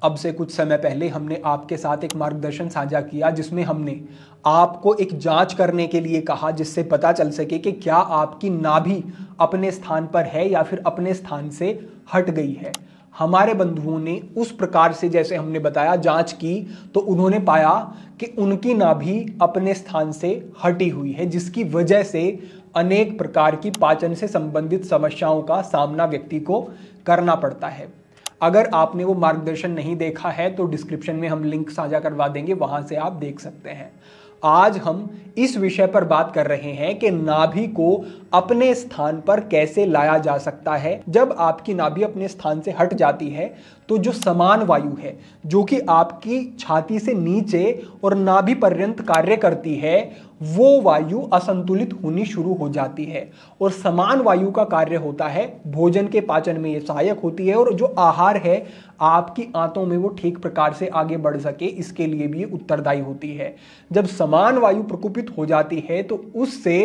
अब से कुछ समय पहले हमने आपके साथ एक मार्गदर्शन साझा किया जिसमें हमने आपको एक जांच करने के लिए कहा जिससे पता चल सके कि क्या आपकी नाभि अपने स्थान पर है या फिर अपने स्थान से हट गई है। हमारे बंधुओं ने उस प्रकार से जैसे हमने बताया जांच की तो उन्होंने पाया कि उनकी नाभि अपने स्थान से हटी हुई है, जिसकी वजह से अनेक प्रकार की पाचन से संबंधित समस्याओं का सामना व्यक्ति को करना पड़ता है। अगर आपने वो मार्गदर्शन नहीं देखा है तो डिस्क्रिप्शन में हम लिंक साझा करवा देंगे, वहां से आप देख सकते हैं। आज हम इस विषय पर बात कर रहे हैं कि नाभि को अपने स्थान पर कैसे लाया जा सकता है। जब आपकी नाभि अपने स्थान से हट जाती है तो जो समान वायु है जो कि आपकी छाती से नीचे और नाभि पर्यंत कार्य करती है वो वायु असंतुलित होनी शुरू हो जाती है। और समान वायु का कार्य होता है भोजन के पाचन में, ये सहायक होती है और जो आहार है आपकी आंतों में वो ठीक प्रकार से आगे बढ़ सके इसके लिए भी उत्तरदायी होती है। जब समान वायु प्रकुपित हो जाती है तो उससे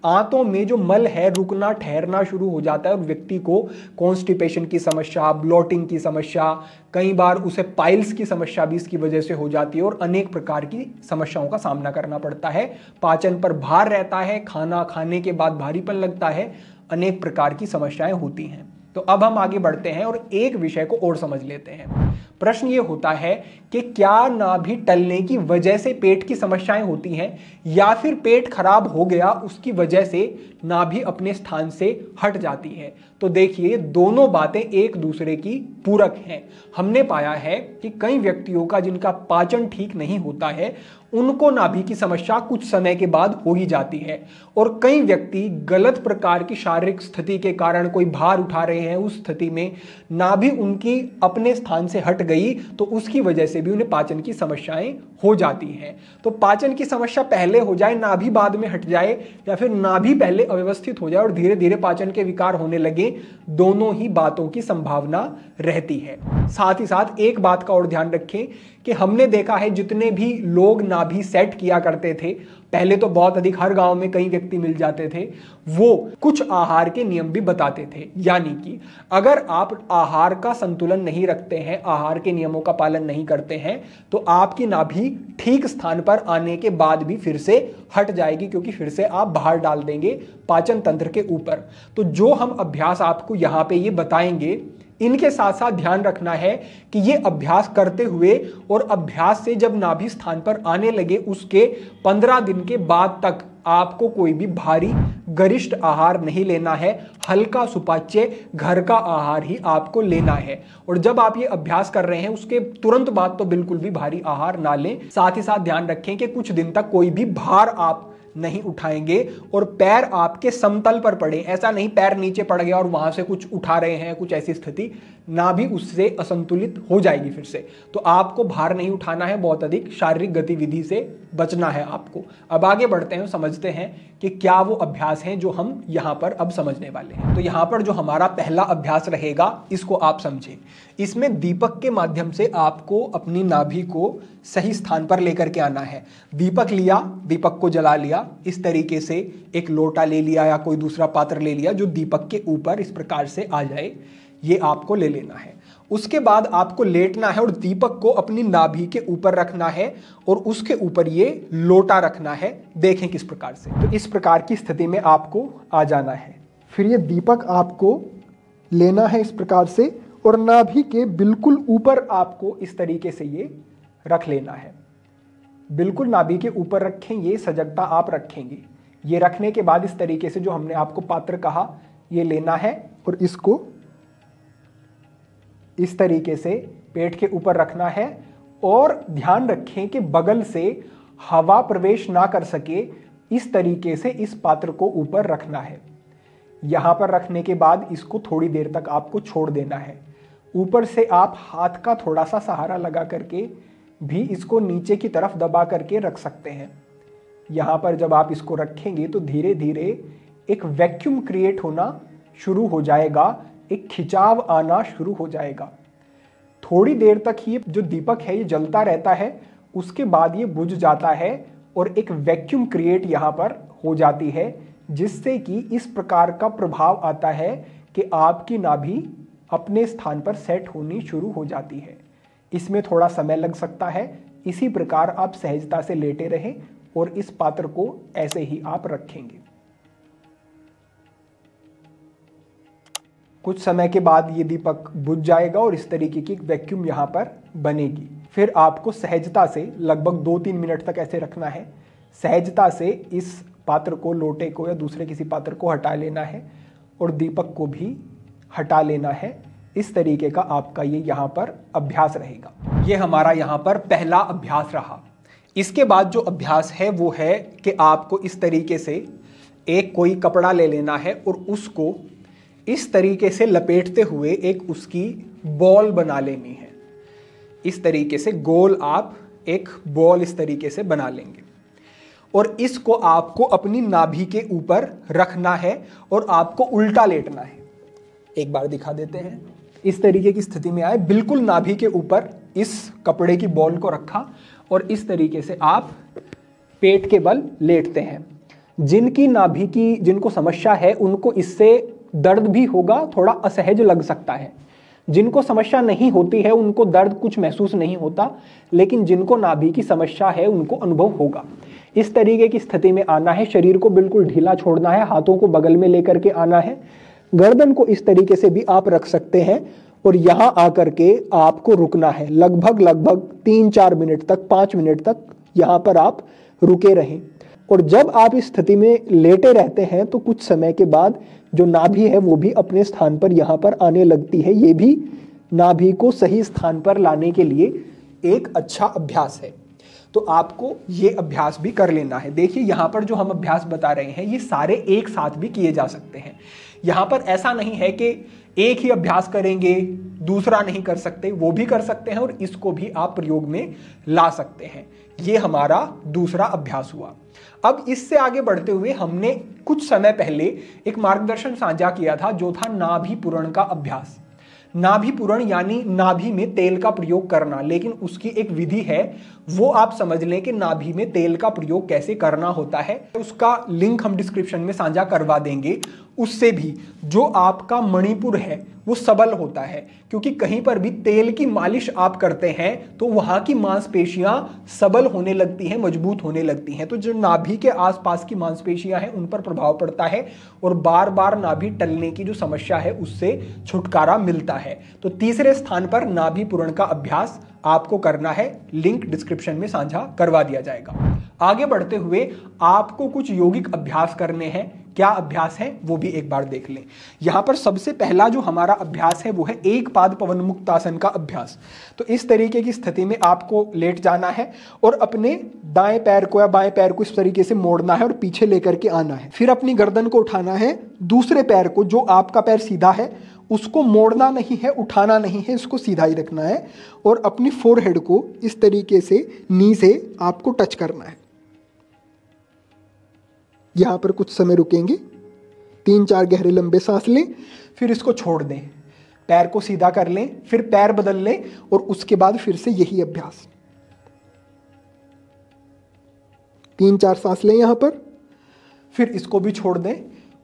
आंतों में जो मल है रुकना ठहरना शुरू हो जाता है और व्यक्ति को कॉन्स्टिपेशन की समस्या, ब्लोटिंग की समस्या, कई बार उसे पाइल्स की समस्या भी इसकी वजह से हो जाती है और अनेक प्रकार की समस्याओं का सामना करना पड़ता है। पाचन पर भार रहता है, खाना खाने के बाद भारीपन लगता है, अनेक प्रकार की समस्याएं होती हैं। तो अब हम आगे बढ़ते हैं और एक विषय को और समझ लेते हैं। प्रश्न ये होता है कि क्या नाभि टलने की वजह से पेट की समस्याएं होती हैं या फिर पेट खराब हो गया उसकी वजह से नाभि अपने स्थान से हट जाती है। तो देखिए दोनों बातें एक दूसरे की पूरक हैं। हमने पाया है कि कई व्यक्तियों का जिनका पाचन ठीक नहीं होता है उनको नाभि की समस्या कुछ समय के बाद हो ही जाती है और कई व्यक्ति गलत प्रकार की शारीरिक स्थिति के कारण कोई भार उठा रहे हैं, उस स्थिति में नाभि उनकी अपने स्थान से हट गई तो उसकी वजह से भी उन्हें पाचन की समस्याएं हो जाती हैं। तो पाचन की समस्या पहले हो जाए, नाभि बाद में हट जाए, या फिर नाभि पहले अव्यवस्थित हो जाए और धीरे धीरे पाचन के विकार होने लगे, दोनों ही बातों की संभावना रहती है। साथ ही साथ एक बात का और ध्यान रखें कि हमने देखा है जितने भी लोग नाभि सेट किया करते थे, पहले तो बहुत अधिक, हर गांव में कई व्यक्ति मिल जाते थे, वो कुछ आहार के नियम भी बताते थे। यानी कि अगर आप आहार का संतुलन नहीं रखते हैं, आहार के नियमों का पालन नहीं करते हैं तो आपकी नाभि ठीक स्थान पर आने के बाद भी फिर से हट जाएगी, क्योंकि फिर से आप भार डाल देंगे पाचन तंत्र के ऊपर। तो जो हम अभ्यास आपको यहाँ पे ये बताएंगे इनके साथ साथ ध्यान रखना है कि ये अभ्यास करते हुए और अभ्यास से जब नाभि स्थान पर आने लगे उसके 15 दिन के बाद तक आपको कोई भी भारी गरिष्ठ आहार नहीं लेना है, हल्का सुपाच्य घर का आहार ही आपको लेना है। और जब आप ये अभ्यास कर रहे हैं उसके तुरंत बाद तो बिल्कुल भी भारी आहार ना लें। साथ ही साथ ध्यान रखें कि कुछ दिन तक कोई भी भार आप नहीं उठाएंगे और पैर आपके समतल पर पड़े। ऐसा नहीं पैर नीचे पड़ गया और वहां से कुछ उठा रहे हैं, कुछ ऐसी स्थिति, नाभि उससे असंतुलित हो जाएगी फिर से। तो आपको भार नहीं उठाना है, बहुत अधिक शारीरिक गतिविधि से बचना है आपको। अब आगे बढ़ते हैं, समझते हैं कि क्या वो अभ्यास हैं जो हम यहां पर अब समझने वाले हैं। तो यहां पर जो हमारा पहला अभ्यास रहेगा इसको आप समझें। इसमें दीपक के माध्यम से आपको अपनी नाभि को सही स्थान पर लेकर के आना है। दीपक लिया, दीपक को जला लिया, इस तरीके से एक लोटा ले लिया या कोई दूसरा पात्र ले लिया जो दीपक के ऊपर इस प्रकार से आ जाए, ये आपको ले लेना है। उसके बाद आपको लेटना है और दीपक को अपनी नाभि के ऊपर रखना है और उसके ऊपर ये लोटा रखना है। देखें किस प्रकार से। तो इस प्रकार की स्थिति में आपको आ जाना है। फिर ये दीपक आपको लेना है इस प्रकार से और नाभि के बिल्कुल ऊपर आपको इस तरीके से ये रख लेना है। बिल्कुल नाभि के ऊपर रखें, ये सजगता आप रखेंगे। ये रखने के बाद इस तरीके से जो हमने आपको पात्र कहा ये लेना है और इसको इस तरीके से पेट के ऊपर रखना है और ध्यान रखें कि बगल से हवा प्रवेश ना कर सके, इस तरीके से इस पात्र को ऊपर रखना है। यहां पर रखने के बाद इसको थोड़ी देर तक आपको छोड़ देना है। ऊपर से आप हाथ का थोड़ा सा सहारा लगा करके भी इसको नीचे की तरफ दबा करके रख सकते हैं। यहां पर जब आप इसको रखेंगे तो धीरे धीरे एक वैक्यूम क्रिएट होना शुरू हो जाएगा, एक खिंचाव आना शुरू हो जाएगा। थोड़ी देर तक ये जो दीपक है ये जलता रहता है, उसके बाद ये बुझ जाता है और एक वैक्यूम क्रिएट यहाँ पर हो जाती है, जिससे कि इस प्रकार का प्रभाव आता है कि आपकी नाभि अपने स्थान पर सेट होनी शुरू हो जाती है। इसमें थोड़ा समय लग सकता है। इसी प्रकार आप सहजता से लेटे रहें और इस पात्र को ऐसे ही आप रखेंगे। कुछ समय के बाद ये दीपक बुझ जाएगा और इस तरीके की एक वैक्यूम यहाँ पर बनेगी। फिर आपको सहजता से लगभग 2-3 मिनट तक ऐसे रखना है। सहजता से इस पात्र को, लोटे को या दूसरे किसी पात्र को हटा लेना है और दीपक को भी हटा लेना है। इस तरीके का आपका ये यहाँ पर अभ्यास रहेगा। ये हमारा यहाँ पर पहला अभ्यास रहा। इसके बाद जो अभ्यास है वो है कि आपको इस तरीके से एक कोई कपड़ा ले लेना है और उसको इस तरीके से लपेटते हुए एक उसकी बॉल बना लेनी है। इस तरीके से गोल आप एक बॉल इस तरीके से बना लेंगे और इसको आपको अपनी नाभि के ऊपर रखना है और आपको उल्टा लेटना है। एक बार दिखा देते हैं। इस तरीके की स्थिति में आए, बिल्कुल नाभि के ऊपर इस कपड़े की बॉल को रखा और इस तरीके से आप पेट के बल लेटते हैं। जिनकी नाभि की, जिनको समस्या है उनको इससे दर्द भी होगा, थोड़ा असहज लग सकता है। जिनको समस्या नहीं होती है उनको दर्द कुछ महसूस नहीं होता, लेकिन जिनको नाभि की समस्या है उनको अनुभव होगा। इस तरीके की स्थिति में आना है। शरीर को बिल्कुल ढीला छोड़ना है, हाथों को बगल में लेकर के आना है। गर्दन को इस तरीके से भी आप रख सकते हैं और यहां आकर के आपको रुकना है। लगभग 3-4 मिनट तक, 5 मिनट तक यहां पर आप रुके रहें। और जब आप इस स्थिति में लेटे रहते हैं तो कुछ समय के बाद जो नाभि है वो भी अपने स्थान पर यहाँ पर आने लगती है। ये भी नाभि को सही स्थान पर लाने के लिए एक अच्छा अभ्यास है। तो आपको ये अभ्यास भी कर लेना है। देखिए यहाँ पर जो हम अभ्यास बता रहे हैं ये सारे एक साथ भी किए जा सकते हैं। यहाँ पर ऐसा नहीं है कि एक ही अभ्यास करेंगे दूसरा नहीं कर सकते, वो भी कर सकते हैं और इसको भी आप प्रयोग में ला सकते हैं। ये हमारा दूसरा अभ्यास हुआ। अब इससे आगे बढ़ते हुए हमने कुछ समय पहले एक मार्गदर्शन साझा किया था जो था नाभि पूरण का अभ्यास। नाभि पूरण यानी नाभि में तेल का प्रयोग करना, लेकिन उसकी एक विधि है, वो आप समझ लें कि नाभि में तेल का प्रयोग कैसे करना होता है। उसका लिंक हम डिस्क्रिप्शन में साझा करवा देंगे। उससे भी जो आपका मणिपुर है वो सबल होता है, क्योंकि कहीं पर भी तेल की मालिश आप करते हैं तो वहां की मांसपेशियां सबल होने लगती हैं, मजबूत होने लगती हैं। तो जो नाभि के आसपास की मांसपेशियां हैं उन पर प्रभाव पड़ता है और बार बार नाभि टलने की जो समस्या है उससे छुटकारा मिलता है। तो तीसरे स्थान पर नाभि पूरण का अभ्यास आपको करना है। लिंक डिस्क्रिप्शन में साझा करवा दिया जाएगा। आगे बढ़ते हुए आपको कुछ यौगिक अभ्यास करने हैं। क्या अभ्यास है वो भी एक बार देख लें। यहां पर सबसे पहला जो हमारा अभ्यास है वो है एक पाद पवन मुक्तासन का अभ्यास। तो इस तरीके की स्थिति में आपको लेट जाना है और अपने दाएं पैर को या बाएं पैर को इस तरीके से मोड़ना है और पीछे लेकर के आना है। फिर अपनी गर्दन को उठाना है। दूसरे पैर को, जो आपका पैर सीधा है, उसको मोड़ना नहीं है, उठाना नहीं है, इसको सीधा ही रखना है और अपनी फोरहेड को इस तरीके से नी से आपको टच करना है। यहां पर कुछ समय रुकेंगे, 3-4 गहरे लंबे सांस लें, फिर इसको छोड़ दें, पैर को सीधा कर लें, फिर पैर बदल लें और उसके बाद फिर से यही अभ्यास। 3-4 सांस लें यहां पर, फिर इसको भी छोड़ दें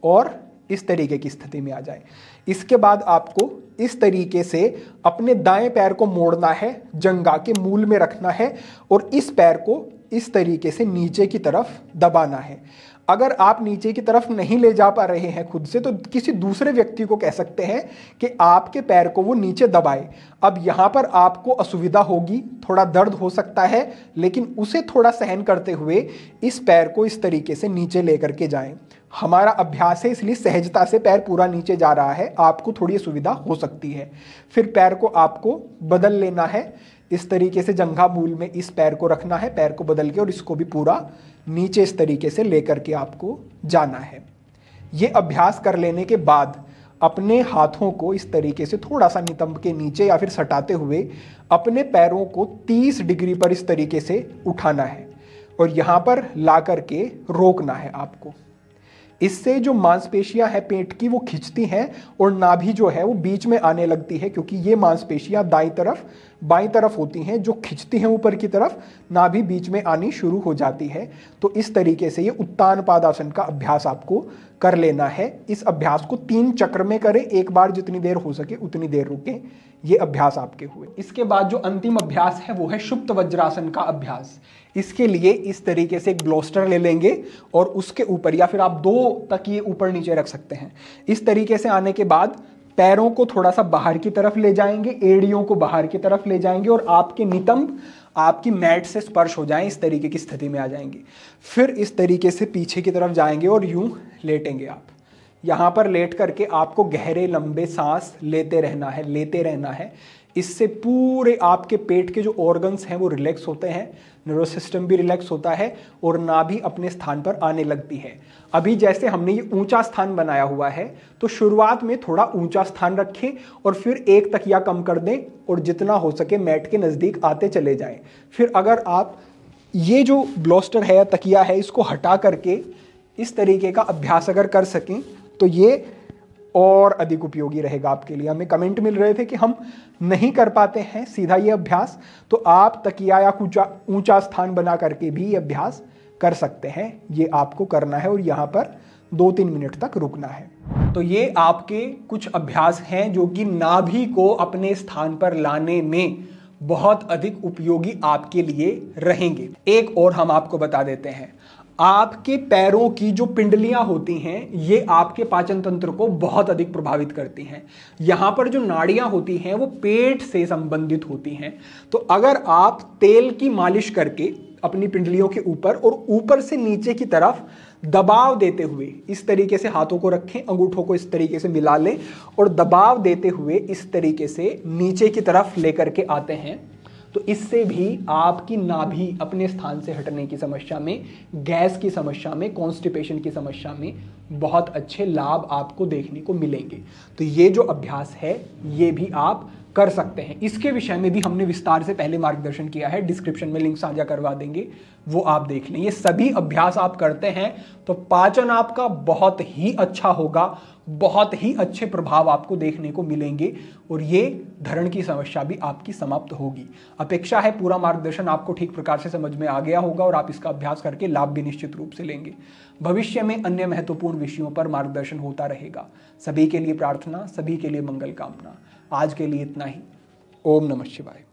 और इस तरीके की स्थिति में आ जाए। इसके बाद आपको इस तरीके से अपने दाएं पैर को मोड़ना है, जंघा के मूल में रखना है और इस पैर को इस तरीके से नीचे की तरफ दबाना है। अगर आप नीचे की तरफ नहीं ले जा पा रहे हैं खुद से तो किसी दूसरे व्यक्ति को कह सकते हैं कि आपके पैर को वो नीचे दबाए। अब यहाँ पर आपको असुविधा होगी, थोड़ा दर्द हो सकता है, लेकिन उसे थोड़ा सहन करते हुए इस पैर को इस तरीके से नीचे लेकर के जाएं। हमारा अभ्यास है इसलिए सहजता से पैर पूरा नीचे जा रहा है, आपको थोड़ी असुविधा हो सकती है। फिर पैर को आपको बदल लेना है, इस तरीके से जंघा मूल में इस पैर को रखना है, पैर को बदल के और इसको भी पूरा नीचे इस तरीके से लेकर के आपको जाना है। ये अभ्यास कर लेने के बाद अपने हाथों को इस तरीके से थोड़ा सा नितंब के नीचे या फिर सटाते हुए अपने पैरों को 30 डिग्री पर इस तरीके से उठाना है और यहाँ पर ला करके रोकना है आपको। इससे जो मांसपेशियां हैं पेट की वो खिंचती हैं और नाभि जो है वो बीच में आने लगती है, क्योंकि ये मांसपेशियां दाईं तरफ बाईं तरफ होती हैं जो खिंचती हैं ऊपर की तरफ, नाभि बीच में आनी शुरू हो जाती है। तो इस तरीके से ये उत्तान पादासन का अभ्यास आपको कर लेना है। इस अभ्यास को 3 चक्र में करें, एक बार जितनी देर हो सके उतनी देर रुकें। ये अभ्यास आपके हुए। इसके बाद जो अंतिम अभ्यास है वो है सुप्त वज्रासन का अभ्यास। इसके लिए इस तरीके से एक ब्लोस्टर ले लेंगे और उसके ऊपर, या फिर आप 2 तकिए ऊपर नीचे रख सकते हैं। इस तरीके से आने के बाद पैरों को थोड़ा सा बाहर की तरफ ले जाएंगे, एड़ियों को बाहर की तरफ ले जाएंगे और आपके नितंब आपकी मैट से स्पर्श हो जाएं, इस तरीके की स्थिति में आ जाएंगे। फिर इस तरीके से पीछे की तरफ जाएंगे और यूं लेटेंगे। आप यहां पर लेट करके आपको गहरे लंबे सांस लेते रहना है। इससे पूरे आपके पेट के जो ऑर्गन्स हैं वो रिलैक्स होते हैं, नर्वस सिस्टम भी रिलैक्स होता है और नाभि अपने स्थान पर आने लगती है। अभी जैसे हमने ये ऊंचा स्थान बनाया हुआ है, तो शुरुआत में थोड़ा ऊंचा स्थान रखें और फिर एक तकिया कम कर दें और जितना हो सके मैट के नज़दीक आते चले जाएं। फिर अगर आप ये जो ब्लोस्टर है या तकिया है इसको हटा करके इस तरीके का अभ्यास अगर कर सकें तो ये और अधिक उपयोगी रहेगा आपके लिए। हमें कमेंट मिल रहे थे कि हम नहीं कर पाते हैं सीधा ये अभ्यास, तो आप तकिया या ऊंचा स्थान बना करके भी ये अभ्यास कर सकते हैं। ये आपको करना है और यहाँ पर 2-3 मिनट तक रुकना है। तो ये आपके कुछ अभ्यास हैं जो कि नाभि को अपने स्थान पर लाने में बहुत अधिक उपयोगी आपके लिए रहेंगे। एक और हम आपको बता देते हैं, आपके पैरों की जो पिंडलियां होती हैं ये आपके पाचन तंत्र को बहुत अधिक प्रभावित करती हैं। यहां पर जो नाड़ियां होती हैं वो पेट से संबंधित होती हैं। तो अगर आप तेल की मालिश करके अपनी पिंडलियों के ऊपर और ऊपर से नीचे की तरफ दबाव देते हुए इस तरीके से हाथों को रखें, अंगूठों को इस तरीके से मिला लें और दबाव देते हुए इस तरीके से नीचे की तरफ लेकर के आते हैं, तो इससे भी आपकी नाभि अपने स्थान से हटने की समस्या में, गैस की समस्या में, कॉन्स्टिपेशन की समस्या में बहुत अच्छे लाभ आपको देखने को मिलेंगे। तो ये जो अभ्यास है ये भी आप कर सकते हैं। इसके विषय में भी हमने विस्तार से पहले मार्गदर्शन किया है, डिस्क्रिप्शन में लिंक साझा करवा देंगे, वो आप देख लें। ये सभी अभ्यास आप करते हैं तो पाचन आपका बहुत ही अच्छा होगा, बहुत ही अच्छे प्रभाव आपको देखने को मिलेंगे और ये धरण की समस्या भी आपकी समाप्त होगी। अपेक्षा है पूरा मार्गदर्शन आपको ठीक प्रकार से समझ में आ गया होगा और आप इसका अभ्यास करके लाभ भी निश्चित रूप से लेंगे। भविष्य में अन्य महत्वपूर्ण विषयों पर मार्गदर्शन होता रहेगा। सभी के लिए प्रार्थना, सभी के लिए मंगल कामना। आज के लिए इतना ही। ओम नमः शिवाय।